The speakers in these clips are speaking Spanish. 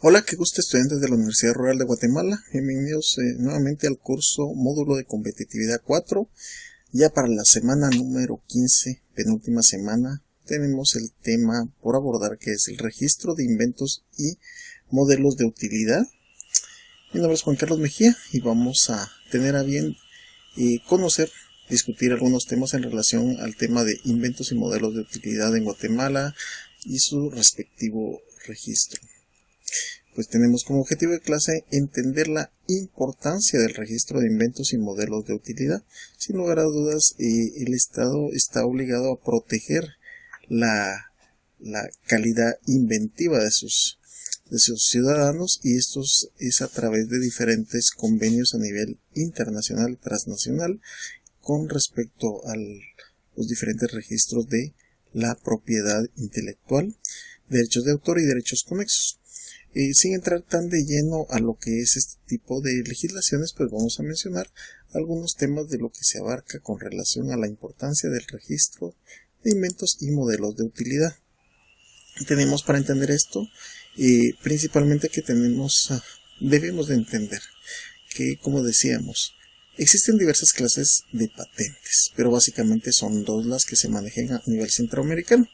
Hola, qué gusto estudiantes de la Universidad Rural de Guatemala. Bienvenidos nuevamente al curso módulo de competitividad 4. Ya para la semana número 15, penúltima semana, tenemos el tema por abordar que es el registro de inventos y modelos de utilidad. Mi nombre es Juan Carlos Mejía y vamos a tener a bien discutir algunos temas en relación al tema de inventos y modelos de utilidad en Guatemala y su respectivo registro. Pues tenemos como objetivo de clase entender la importancia del registro de inventos y modelos de utilidad. Sin lugar a dudas, el Estado está obligado a proteger la calidad inventiva de sus ciudadanos, y esto es a través de diferentes convenios a nivel internacional y transnacional con respecto a los diferentes registros de la propiedad intelectual, derechos de autor y derechos conexos. Sin entrar tan de lleno a lo que es este tipo de legislaciones, pues vamos a mencionar algunos temas de lo que se abarca con relación a la importancia del registro de inventos y modelos de utilidad. Tenemos para entender esto, principalmente que debemos de entender que, como decíamos, existen diversas clases de patentes, pero básicamente son dos las que se manejan a nivel centroamericano.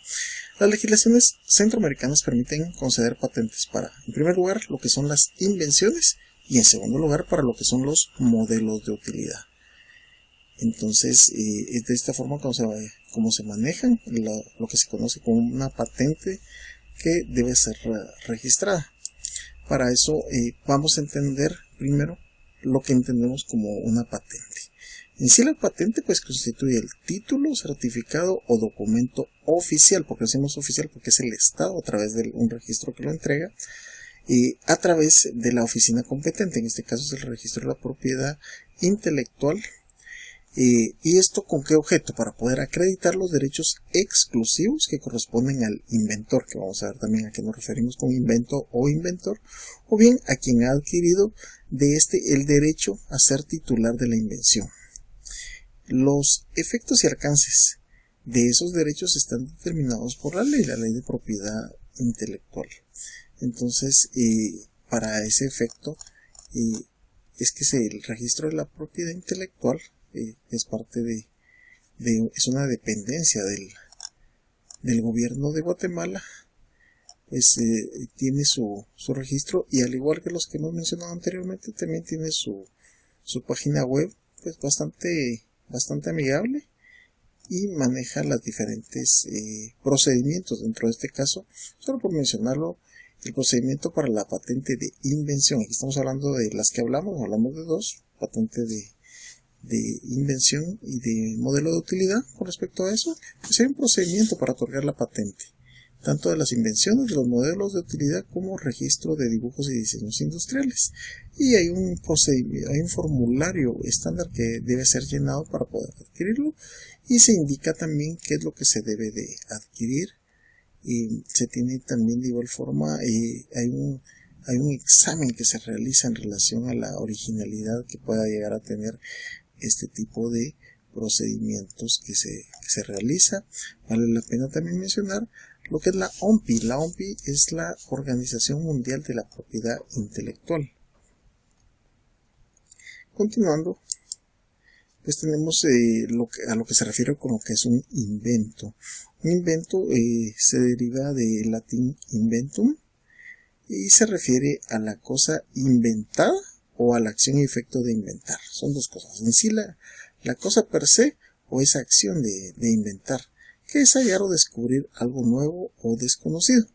Las legislaciones centroamericanas permiten conceder patentes para, en primer lugar, lo que son las invenciones y, en segundo lugar, para lo que son los modelos de utilidad. Entonces, es de esta forma como se manejan lo que se conoce como una patente que debe ser registrada. Para eso, vamos a entender primero lo que entendemos como una patente. En sí, la patente pues constituye el título, certificado o documento oficial, porque decimos oficial porque es el Estado a través de un registro que lo entrega, a través de la oficina competente. En este caso es el registro de la propiedad intelectual. ¿Y esto con qué objeto? Para poder acreditar los derechos exclusivos que corresponden al inventor, que vamos a ver también a qué nos referimos con invento o inventor, o bien a quien ha adquirido de el derecho a ser titular de la invención. Los efectos y alcances de esos derechos están determinados por la ley de propiedad intelectual. Entonces, para ese efecto, es que el registro de la propiedad intelectual es parte es una dependencia del gobierno de Guatemala. Pues tiene su registro, y al igual que los que hemos mencionado anteriormente, también tiene su página web, pues bastante amigable, y maneja los diferentes procedimientos. Dentro de este caso, solo por mencionarlo, el procedimiento para la patente de invención. Aquí estamos hablando de las que hablamos de dos: patente de invención y de modelo de utilidad. Con respecto a eso, pues hay un procedimiento para otorgar la patente, tanto de las invenciones, de los modelos de utilidad, como registro de dibujos y diseños industriales. Y hay un formulario estándar que debe ser llenado para poder adquirirlo, y se indica también qué es lo que se debe de adquirir. Y se tiene también de igual forma, hay un examen que se realiza en relación a la originalidad que pueda llegar a tener este tipo de procedimientos que se realiza. Vale la pena también mencionar lo que es la OMPI. La OMPI es la Organización Mundial de la Propiedad Intelectual. Continuando, pues tenemos a lo que se refiere con lo que es un invento. Un invento se deriva del latín inventum y se refiere a la cosa inventada o a la acción y efecto de inventar. Son dos cosas. En sí, la cosa per se, o esa acción de inventar, que es hallar o descubrir algo nuevo o desconocido.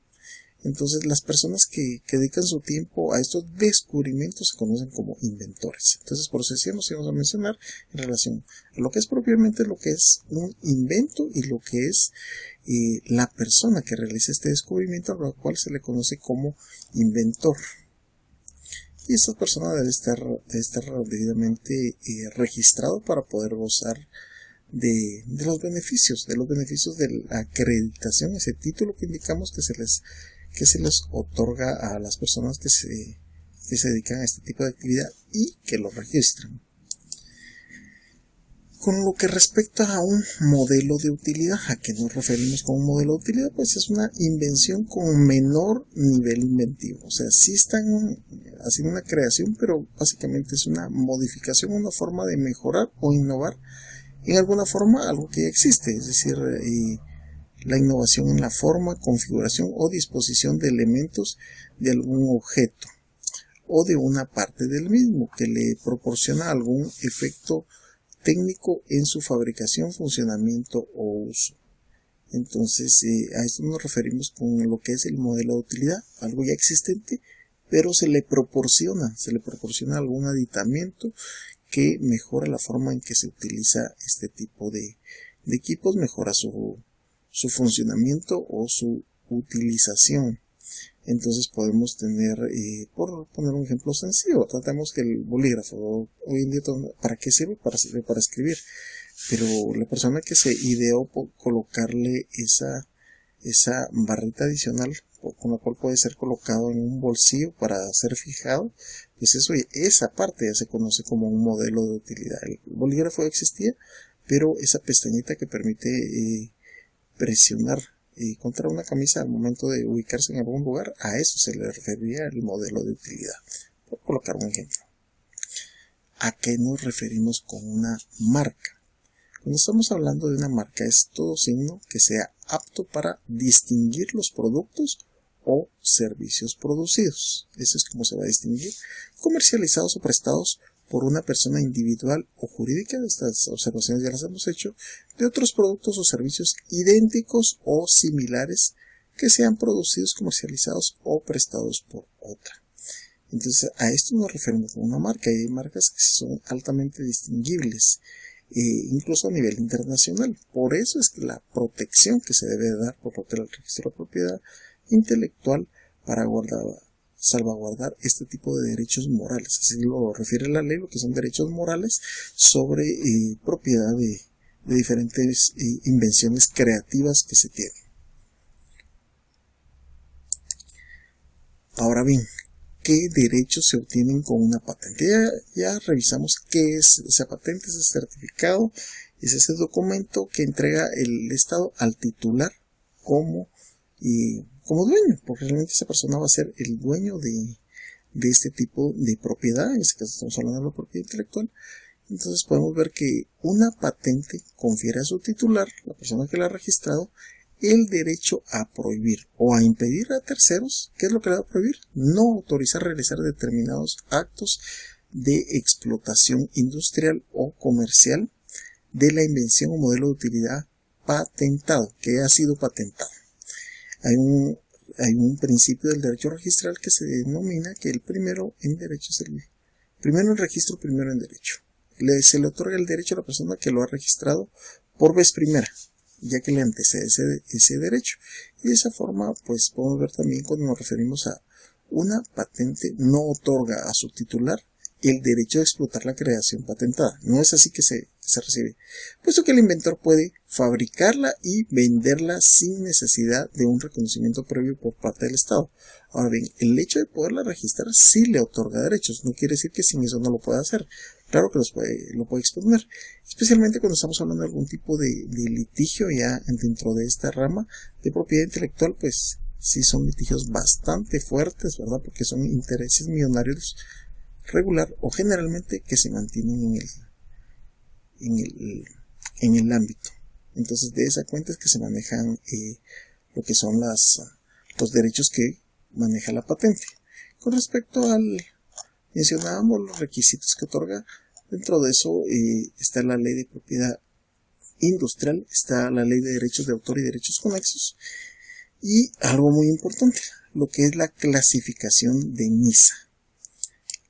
Entonces, las personas que dedican su tiempo a estos descubrimientos se conocen como inventores. Entonces, por eso decíamos, íbamos a mencionar en relación a lo que es propiamente lo que es un invento y lo que es la persona que realiza este descubrimiento, a lo cual se le conoce como inventor. Y esta persona debe estar debidamente registrado para poder gozar de los beneficios de la acreditación, ese título que indicamos que se les otorga a las personas que se dedican a este tipo de actividad y que lo registran. Con lo que respecta a un modelo de utilidad, ¿a qué nos referimos con un modelo de utilidad? Pues es una invención con menor nivel inventivo. O sea, sí están haciendo una creación, pero básicamente es una modificación, una forma de mejorar o innovar en alguna forma algo que ya existe. Es decir, la innovación en la forma, configuración o disposición de elementos de algún objeto o de una parte del mismo que le proporciona algún efecto técnico en su fabricación, funcionamiento o uso. Entonces, a esto nos referimos con lo que es el modelo de utilidad, algo ya existente, pero se le proporciona algún aditamiento que mejora la forma en que se utiliza este tipo de equipos, mejora su funcionamiento o su utilización. Entonces podemos tener, por poner un ejemplo sencillo, tratamos que el bolígrafo hoy en día, ¿para qué sirve? Para escribir. Pero la persona que se ideó por colocarle esa barrita adicional con la cual puede ser colocado en un bolsillo para ser fijado, pues esa parte ya se conoce como un modelo de utilidad. El bolígrafo existía, pero esa pestañita que permite presionar contra una camisa al momento de ubicarse en algún lugar, a eso se le referiría el modelo de utilidad. Por colocar un ejemplo. ¿A qué nos referimos con una marca? Cuando estamos hablando de una marca, es todo signo que sea apto para distinguir los productos o servicios producidos. Eso es como se va a distinguir. Comercializados o prestados por una persona individual o jurídica, estas observaciones ya las hemos hecho, de otros productos o servicios idénticos o similares que sean producidos, comercializados o prestados por otra. Entonces, a esto nos referimos con una marca, y hay marcas que son altamente distinguibles, incluso a nivel internacional. Por eso es que la protección que se debe dar por parte del registro de propiedad intelectual para salvaguardar este tipo de derechos morales. Así lo refiere la ley, lo que son derechos morales sobre propiedad de diferentes invenciones creativas que se tienen. Ahora bien, ¿qué derechos se obtienen con una patente? Ya revisamos qué es esa patente, ese certificado, es ese documento que entrega el Estado al titular como dueño, porque realmente esa persona va a ser el dueño de este tipo de propiedad. En este caso estamos hablando de la propiedad intelectual. Entonces podemos ver que una patente confiere a su titular, la persona que la ha registrado, el derecho a prohibir o a impedir a terceros. ¿Qué es lo que le va a prohibir? No autorizar realizar determinados actos de explotación industrial o comercial de la invención o modelo de utilidad patentado, que ha sido patentado. Hay un principio del derecho registral que se denomina que el primero en derecho es el primero en registro, primero en derecho. Se le otorga el derecho a la persona que lo ha registrado por vez primera, ya que le antecede ese derecho. Y de esa forma, pues podemos ver también cuando nos referimos a una patente, no otorga a su titular el derecho de explotar la creación patentada. No es así que se recibe, puesto que el inventor puede fabricarla y venderla sin necesidad de un reconocimiento previo por parte del Estado. Ahora bien, el hecho de poderla registrar sí le otorga derechos, no quiere decir que sin eso no lo pueda hacer. Claro que lo puede exponer, especialmente cuando estamos hablando de algún tipo de litigio ya dentro de esta rama de propiedad intelectual, pues sí son litigios bastante fuertes, ¿verdad? Porque son intereses millonarios regular o generalmente que se mantienen en el ámbito. Entonces de esa cuenta es que se manejan lo que son los derechos que maneja la patente. Con respecto mencionábamos los requisitos que otorga. Dentro de eso está la ley de propiedad industrial, está la ley de derechos de autor y derechos conexos, y algo muy importante, lo que es la clasificación de NISA.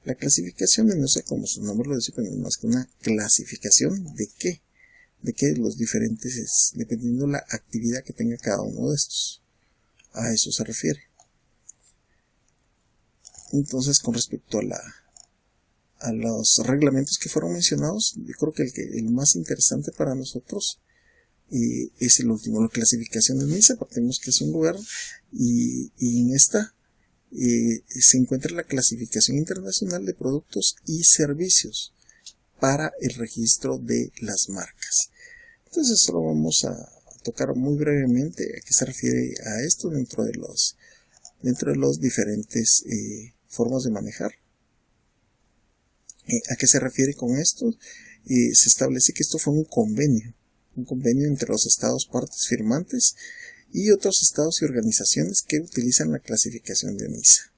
La clasificación de NISA, como su nombre lo dice, pero no es más que una clasificación de qué, los diferentes, dependiendo la actividad que tenga cada uno de estos. A eso se refiere. Entonces, con respecto a los reglamentos que fueron mencionados, yo creo que el más interesante para nosotros es el último, la clasificación de NISA. Partimos que es un lugar y en esta se encuentra la clasificación internacional de productos y servicios para el registro de las marcas. Entonces solo vamos a tocar muy brevemente a qué se refiere a esto dentro de los diferentes formas de manejar. ¿A qué se refiere con esto? Se establece que esto fue un convenio entre los estados partes firmantes y otros estados y organizaciones que utilizan la clasificación de NISA.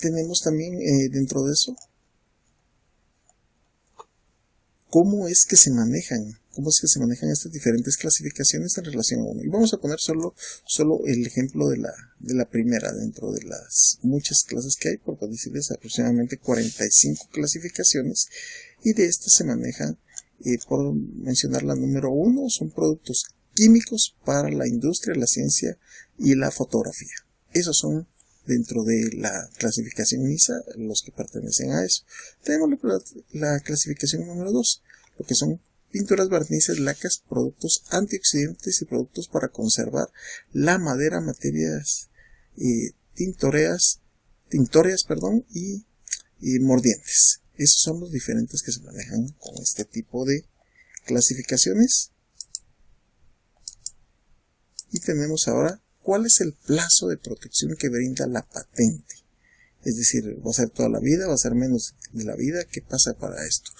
Tenemos también dentro de eso cómo es que se manejan estas diferentes clasificaciones en relación a uno. Y vamos a poner solo el ejemplo de la primera dentro de las muchas clases que hay, por decirles aproximadamente 45 clasificaciones, y de estas se manejan, por mencionar la número 1, son productos químicos para la industria, la ciencia y la fotografía. Esos son dentro de la clasificación NISA los que pertenecen a eso. Tenemos la clasificación número 2, lo que son pinturas, barnices, lacas, productos antioxidantes y productos para conservar la madera, materias tintoreas y mordientes. Esos son los diferentes que se manejan con este tipo de clasificaciones. Y tenemos ahora cuál es el plazo de protección que brinda la patente. Es decir, va a ser toda la vida, va a ser menos de la vida. ¿Qué pasa para esto?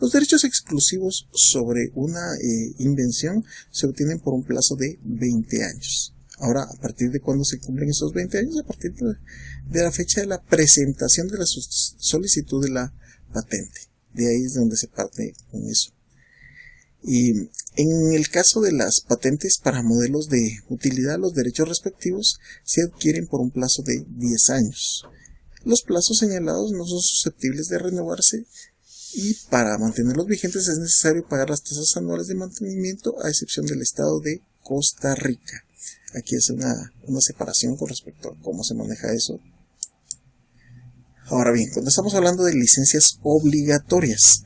Los derechos exclusivos sobre una invención se obtienen por un plazo de 20 años. Ahora, ¿a partir de cuándo se cumplen esos 20 años? A partir de la fecha de la presentación de la solicitud de la patente. De ahí es donde se parte con eso. Y en el caso de las patentes para modelos de utilidad, los derechos respectivos se adquieren por un plazo de 10 años. Los plazos señalados no son susceptibles de renovarse y para mantenerlos vigentes es necesario pagar las tasas anuales de mantenimiento, a excepción del estado de Costa Rica. Aquí es una separación con respecto a cómo se maneja eso. Ahora bien, cuando estamos hablando de licencias obligatorias,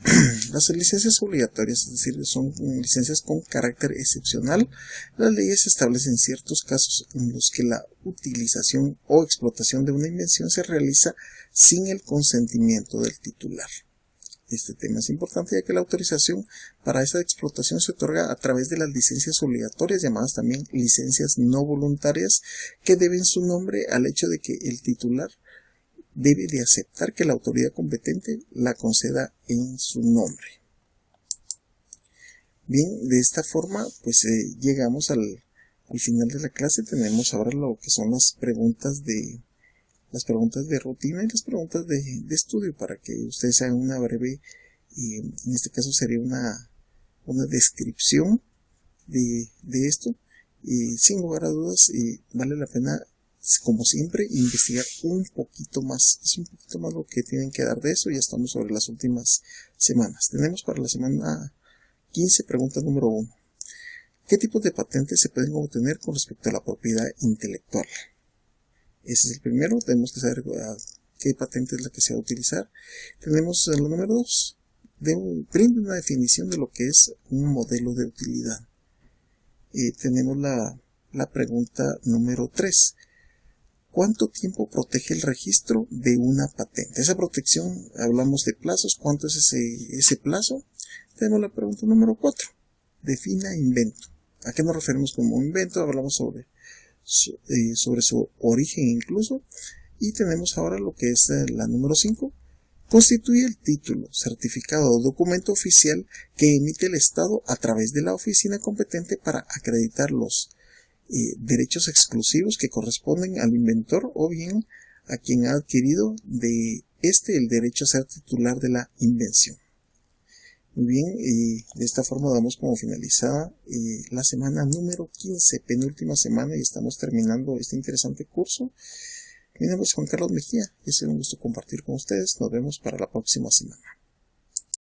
las licencias obligatorias, es decir, son licencias con carácter excepcional, las leyes establecen ciertos casos en los que la utilización o explotación de una invención se realiza sin el consentimiento del titular. Este tema es importante ya que la autorización para esa explotación se otorga a través de las licencias obligatorias, llamadas también licencias no voluntarias, que deben su nombre al hecho de que el titular debe de aceptar que la autoridad competente la conceda en su nombre. Bien, de esta forma pues llegamos al final de la clase. Tenemos ahora lo que son las preguntas de rutina y las preguntas de estudio para que ustedes hagan una breve, en este caso sería una descripción de esto, y sin lugar a dudas vale la pena, como siempre, investigar un poquito más. Es un poquito más lo que tienen que dar de eso. Ya estamos sobre las últimas semanas. Tenemos para la semana 15 pregunta número 1. ¿Qué tipos de patentes se pueden obtener con respecto a la propiedad intelectual? Ese es el primero. Tenemos que saber qué patente es la que se va a utilizar. Tenemos el número 2. Brinda una definición de lo que es un modelo de utilidad. Tenemos la pregunta número 3. ¿Cuánto tiempo protege el registro de una patente? Esa protección, hablamos de plazos. ¿Cuánto es ese plazo? Tenemos la pregunta número 4. Defina invento. ¿A qué nos referimos como invento? Hablamos sobre su origen incluso. Y tenemos ahora lo que es la número 5. Constituye el título, certificado o documento oficial que emite el Estado a través de la oficina competente para acreditar los derechos exclusivos que corresponden al inventor o bien a quien ha adquirido de el derecho a ser titular de la invención. Muy bien, de esta forma damos como finalizada la semana número 15, penúltima semana, y estamos terminando este interesante curso. Mi nombre es Juan Carlos Mejía y es un gusto compartir con ustedes. Nos vemos para la próxima semana.